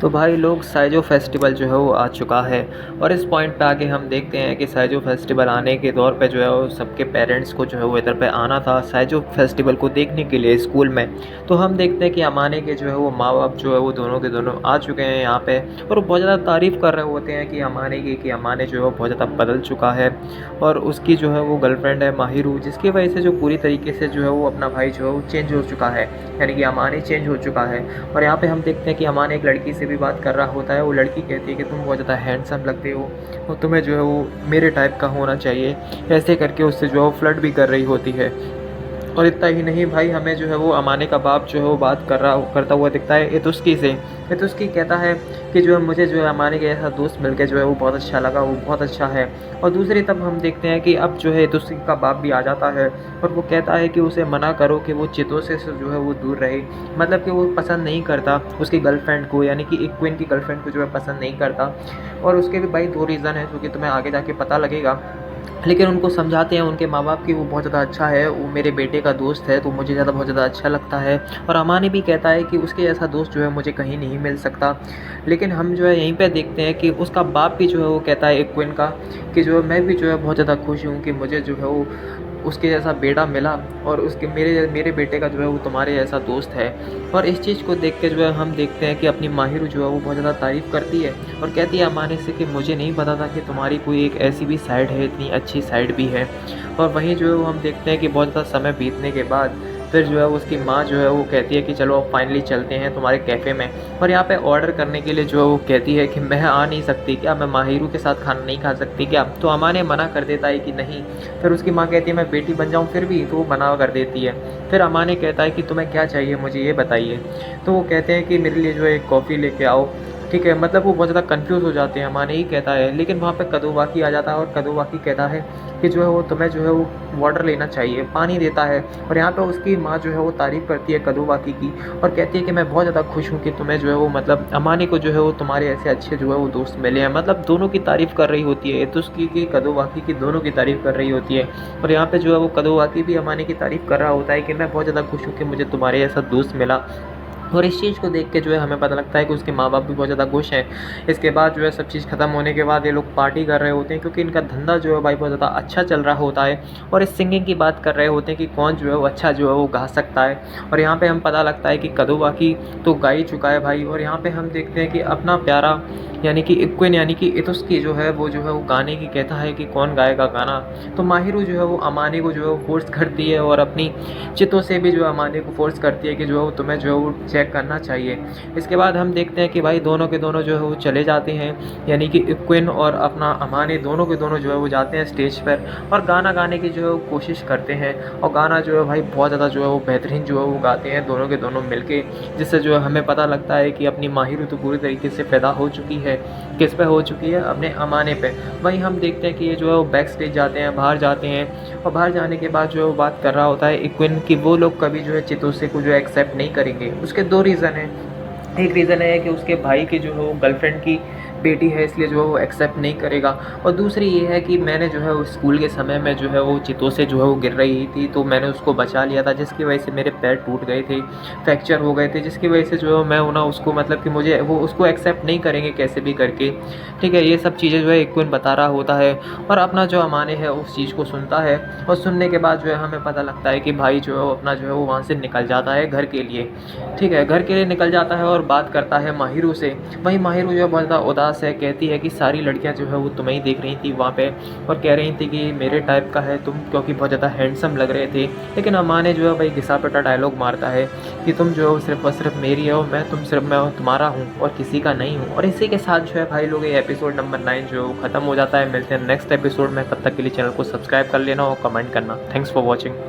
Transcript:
तो भाई लोग साइजो फेस्टिवल जो है वो आ चुका है और इस पॉइंट पे आके हम देखते हैं कि साइजो फेस्टिवल आने के दौर पे जो है वो सबके पेरेंट्स को जो है वो इधर पे आना था साइजो फेस्टिवल को देखने के लिए स्कूल में। तो हम देखते हैं कि अमाने के जो है वो माँ बाप जो है वो दोनों के दोनों आ चुके हैं यहाँ पे और वो बहुत ज़्यादा तारीफ़ कर रहे होते हैं कि अमाने की कि अमाने जो है वो बहुत ज़्यादा बदल चुका है और उसकी जो है वो गर्लफ्रेंड है माहिरू, जिसकी वजह से जो पूरी तरीके से जो है वो अपना भाई जो है वो चेंज हो चुका है, यानी कि अमाने चेंज हो चुका है। और यहाँ पे हम देखते हैं कि अमान एक लड़की से भी बात कर रहा होता है। वो लड़की कहती है कि तुम बहुत ज़्यादा हैंडसम लगते हो और तुम्हें जो है वो मेरे टाइप का होना चाहिए, ऐसे करके उससे जो है वो फ्लर्ट भी कर रही होती है। और इतना ही नहीं भाई, हमें जो है वो अमाने का बाप जो है वो बात करता हुआ दिखता है इतुस्की से। इतुस्की कहता है कि जो है मुझे जो है अमाने के ऐसा दोस्त मिल के जो है वो बहुत अच्छा लगा, वो बहुत अच्छा है। और दूसरी तब हम देखते हैं कि अब जो है इतुस्की का बाप भी आ जाता है और वो कहता है कि उसे मना करो कि वो चितों से जो है वो दूर रहे, मतलब कि वो पसंद नहीं करता उसकी गर्लफ्रेंड को, यानी कि एक क्वीन की गर्लफ्रेंड को जो है पसंद नहीं करता। और उसके भी भाई 2 रीज़न है जो कि तुम्हें आगे जाके पता लगेगा। लेकिन उनको समझाते हैं उनके माँ-बाप कि वो बहुत ज़्यादा अच्छा है, वो मेरे बेटे का दोस्त है तो मुझे बहुत ज़्यादा अच्छा लगता है। और अमानी भी कहता है कि उसके जैसा दोस्त जो है मुझे कहीं नहीं मिल सकता। लेकिन हम जो है यहीं पे देखते हैं कि उसका बाप भी जो है वो कहता है एक क्वीन का कि जो है मैं भी जो है बहुत ज़्यादा खुश हूँ कि मुझे जो है वो उसके जैसा बेटा मिला और उसके मेरे मेरे बेटे का जो है वो तुम्हारे जैसा दोस्त है। और इस चीज़ को देख के जो है हम देखते हैं कि अपनी माहिर जो है वो बहुत ज़्यादा तारीफ़ करती है और कहती है अमाने से कि मुझे नहीं पता था कि तुम्हारी कोई एक ऐसी भी साइड है, इतनी अच्छी साइड भी है। और वहीं जो है वो हम देखते हैं कि बहुत ज़्यादा समय बीतने के बाद फिर जो है उसकी माँ जो है वो कहती है कि चलो अब फाइनली चलते हैं तुम्हारे कैफ़े में। और यहाँ पे ऑर्डर करने के लिए जो है वो कहती है कि मैं आ नहीं सकती क्या, मैं माहिरू के साथ खाना नहीं खा सकती क्या। तो अमाने मना कर देता है कि नहीं। फिर उसकी माँ कहती है मैं बेटी बन जाऊँ फिर भी, तो वो मना कर देती है। फिर अमाने कहता है कि तुम्हें क्या चाहिए मुझे ये बताइए। तो वो कहते हैं कि मेरे लिए जो है एक कॉफ़ी लेके आओ। ठीक है, मतलब वो बहुत ज़्यादा कन्फ्यूज़ हो जाते हैं, अमाने ही कहता है। लेकिन वहाँ पे कदुवाकी आ जाता है और कदुवाकी कहता है कि जो है वो तुम्हें जो है वो वाटर लेना चाहिए, पानी देता है। और यहाँ पे उसकी माँ जो है वो तारीफ़ करती है कदुवाकी की और कहती है कि मैं बहुत ज़्यादा खुश हूँ कि तुम्हें जो है वो मतलब अमाने को जो है वो तुम्हारे ऐसे अच्छे जो है वो दोस्त मिले हैं। मतलब दोनों की तारीफ़ कर रही होती है, इतुस्की की कदुवाकी की, दोनों की तारीफ़ कर रही होती है। और यहाँ पे जो है वो कदुवाकी भी अमाने की तारीफ़ कर रहा होता है कि मैं बहुत ज़्यादा खुश हूँ कि मुझे तुम्हारे जैसा दोस्त मिला। और इस चीज़ को देख के जो है हमें पता लगता है कि उसके माँ-बाप भी बहुत ज़्यादा खुश हैं। इसके बाद जो है सब चीज़ ख़त्म होने के बाद ये लोग पार्टी कर रहे होते हैं क्योंकि इनका धंधा जो है भाई बहुत ज़्यादा अच्छा चल रहा होता है। और इस सिंगिंग की बात कर रहे होते हैं कि कौन जो है वो अच्छा जो है वो गा सकता है। और यहाँ पे हम पता लगता है कि कदुवाकी तो गा ही चुका है भाई। और यहाँ पे हम देखते हैं कि अपना प्यारा यानी कि इक्विन यानी कि इतुस्की जो है वो गाने की कहता है कि कौन गाएगा गाना। तो माहिरू जो है वो अमाने को जो है वो फ़ोर्स करती है और अपनी चितों से भी जो है अमाने को फ़ोर्स करती है कि जो है वो तुम्हें जो है वो चेक करना चाहिए। इसके बाद हम देखते हैं कि भाई दोनों के दोनों जो है वो चले जाते हैं, यानी कि इक्विन और अपना अमाने दोनों के दोनों जो है वो जाते हैं स्टेज पर और गाना गाने की जो है वो कोशिश करते हैं। और गाना जो है भाई बहुत ज़्यादा जो है वो बेहतरीन जो है वो गाते हैं दोनों के दोनों मिलके, जिससे जो है हमें पता लगता है कि अपनी माहिरू तो पूरी तरीके से पैदा हो चुकी है। किस पे हो चुकी है? अपने अमाने पे। वहीं हम देखते हैं कि ये जो है वो बैक स्टेज जाते हैं, बाहर जाते हैं और बाहर जाने के बाद जो है वो बात कर रहा होता है इक्विन कि वो लोग कभी जो है चितोसे को जो है एक्सेप्ट नहीं करेंगे। उसके 2 रीज़न हैं। एक रीज़न है कि उसके भाई की जो है वो गर्लफ्रेंड की बेटी है, इसलिए जो है वो एक्सेप्ट नहीं करेगा। और दूसरी ये है कि मैंने जो है वो स्कूल के समय में जो है वो चितों से जो है वो गिर रही थी तो मैंने उसको बचा लिया था, जिसकी वजह से मेरे पैर टूट गए थे, फ्रैक्चर हो गए थे, जिसकी वजह से जो है मैं ना उसको मतलब कि मुझे वो उसको एक्सेप्ट नहीं करेंगे कैसे भी करके। ठीक है, ये सब चीज़ें जो है इक्विन बता रहा होता है और अपना जो अमाने है उस चीज़ को सुनता है। और सुनने के बाद जो है हमें पता लगता है कि भाई जो है वो अपना जो है वो वहाँ से निकल जाता है घर के लिए। ठीक है, घर के लिए निकल जाता है और बात करता है माहिरू से। वहीं माहिरू जो है बहुत ज़्यादा उदास है, कहती है कि सारी लड़कियां जो है वो तुम्हें ही देख रही थी वहाँ पे और कह रही थी कि मेरे टाइप का है तुम, क्योंकि बहुत ज़्यादा हैंडसम लग रहे थे। लेकिन अम्मा ने जो है भाई घिसा पिटा डायलॉग मारता है कि तुम जो है सिर्फ और सिर्फ मेरी हो, मैं तुम्हारा हूँ और किसी का नहीं हूँ। और इसी के साथ जो है भाई लोग ये एपिसोड नंबर 9 जो ख़त्म हो जाता है। मिलते हैं नेक्स्ट एपिसोड में, तब तक के लिए चैनल को सब्सक्राइब कर लेना और कमेंट करना। Thanks for watching.